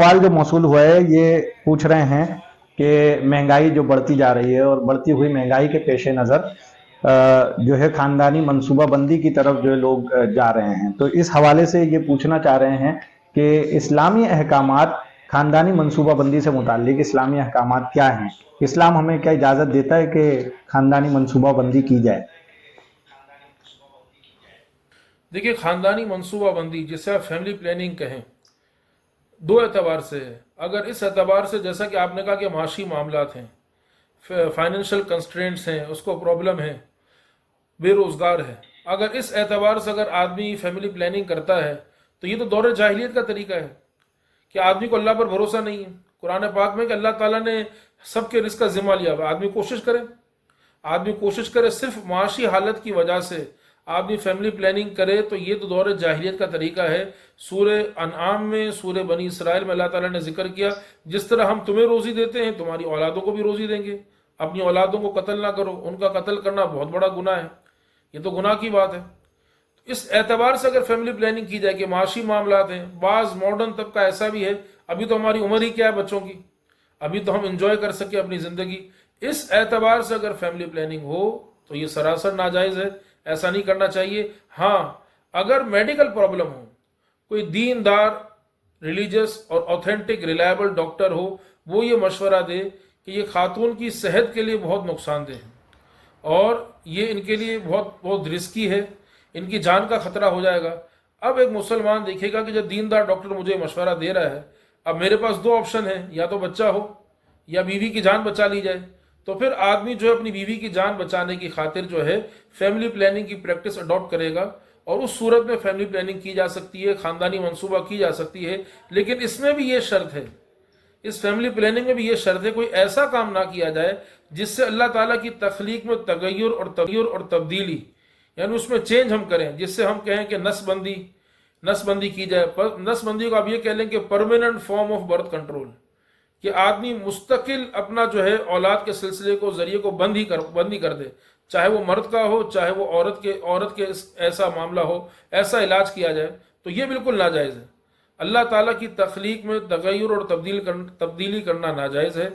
سوال جو موصول ہوا ہے یہ پوچھ رہے ہیں کہ مہنگائی جو بڑھتی جا رہی ہے اور بڑھتی ہوئی مہنگائی کے پیش نظر جو ہے خاندانی منصوبہ بندی کی طرف جو لوگ جا رہے ہیں، تو اس حوالے سے یہ پوچھنا چاہ رہے ہیں کہ اسلامی احکامات خاندانی منصوبہ بندی سے متعلق اسلامی احکامات کیا ہیں؟ اسلام ہمیں کیا اجازت دیتا ہے کہ خاندانی منصوبہ بندی کی جائے؟ دیکھیے، خاندانی منصوبہ بندی جسے آپ فیملی پلاننگ کہیں، دو اعتبار سے ہے۔ اگر اس اعتبار سے، جیسا کہ آپ نے کہا کہ معاشی معاملات ہیں، فائنینشیل کنسٹرینٹس ہیں، اس کو پرابلم ہے، بے روزگار ہے، اگر اس اعتبار سے اگر آدمی فیملی پلاننگ کرتا ہے تو یہ تو دور جاہلیت کا طریقہ ہے کہ آدمی کو اللہ پر بھروسہ نہیں ہے۔ قرآن پاک میں کہ اللہ تعالیٰ نے سب کے رزق کا ذمہ لیا ہوا، آدمی کوشش کرے صرف معاشی حالت کی وجہ سے آدمی فیملی پلاننگ کرے تو یہ تو دور جاہلیت کا طریقہ ہے۔ سورہ انعام میں، سورہ بنی اسرائیل میں اللہ تعالیٰ نے ذکر کیا، جس طرح ہم تمہیں روزی دیتے ہیں تمہاری اولادوں کو بھی روزی دیں گے، اپنی اولادوں کو قتل نہ کرو، ان کا قتل کرنا بہت بڑا گناہ ہے، یہ تو گناہ کی بات ہے۔ اس اعتبار سے اگر فیملی پلاننگ کی جائے کہ معاشی معاملات ہیں، بعض ماڈرن طبقہ ایسا بھی ہے، ابھی تو ہماری عمر ہی کیا ہے بچوں کی، ابھی تو ہم انجوائے کر سکیں اپنی زندگی، اس اعتبار سے اگر فیملی پلاننگ ہو تو یہ سراسر ناجائز ہے، ایسا نہیں کرنا چاہیے۔ ہاں، اگر میڈیکل پرابلم ہو، کوئی دیندار، ریلیجس اور اوتھینٹک ریلائبل ڈاکٹر ہو، وہ یہ مشورہ دے کہ یہ خاتون کی صحت کے لیے بہت نقصان دہ ہے اور یہ ان کے لیے بہت بہت رسکی ہے، ان کی جان کا خطرہ ہو جائے گا۔ اب ایک مسلمان دیکھے گا کہ جب دیندار ڈاکٹر مجھے مشورہ دے رہا ہے، اب میرے پاس دو آپشن ہیں، یا تو بچہ ہو یا بیوی کی جان بچا لی جائے، تو پھر آدمی جو ہے اپنی بیوی کی جان بچانے کی خاطر جو ہے فیملی پلاننگ کی پریکٹس اڈاپٹ کرے گا، اور اس صورت میں فیملی پلاننگ کی جا سکتی ہے، خاندانی منصوبہ کی جا سکتی ہے، لیکن اس میں بھی یہ شرط ہے، اس فیملی پلاننگ میں بھی یہ شرط ہے، کوئی ایسا کام نہ کیا جائے جس سے اللہ تعالیٰ کی تخلیق میں تغیر اور تبدیلی، یعنی اس میں چینج ہم کریں، جس سے ہم کہیں کہ نس بندی کی جائے۔ نس بندی کو آپ یہ کہہ لیں کہ permanent form of birth control, کہ آدمی مستقل اپنا جو ہے اولاد کے سلسلے کو، ذریعے کو بند ہی کر دے، چاہے وہ مرد کا ہو چاہے وہ عورت کے ایسا معاملہ ہو، ایسا علاج کیا جائے تو یہ بالکل ناجائز ہے۔ اللہ تعالیٰ کی تخلیق میں تغیر اور تبدیلی کرنا ناجائز ہے،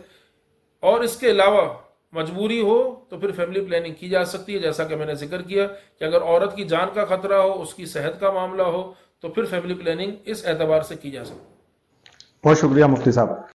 اور اس کے علاوہ مجبوری ہو تو پھر فیملی پلاننگ کی جا سکتی ہے، جیسا کہ میں نے ذکر کیا کہ اگر عورت کی جان کا خطرہ ہو، اس کی صحت کا معاملہ ہو، تو پھر فیملی پلاننگ اس اعتبار سے کی جا سکتی ہے۔ بہت شکریہ مفتی صاحب۔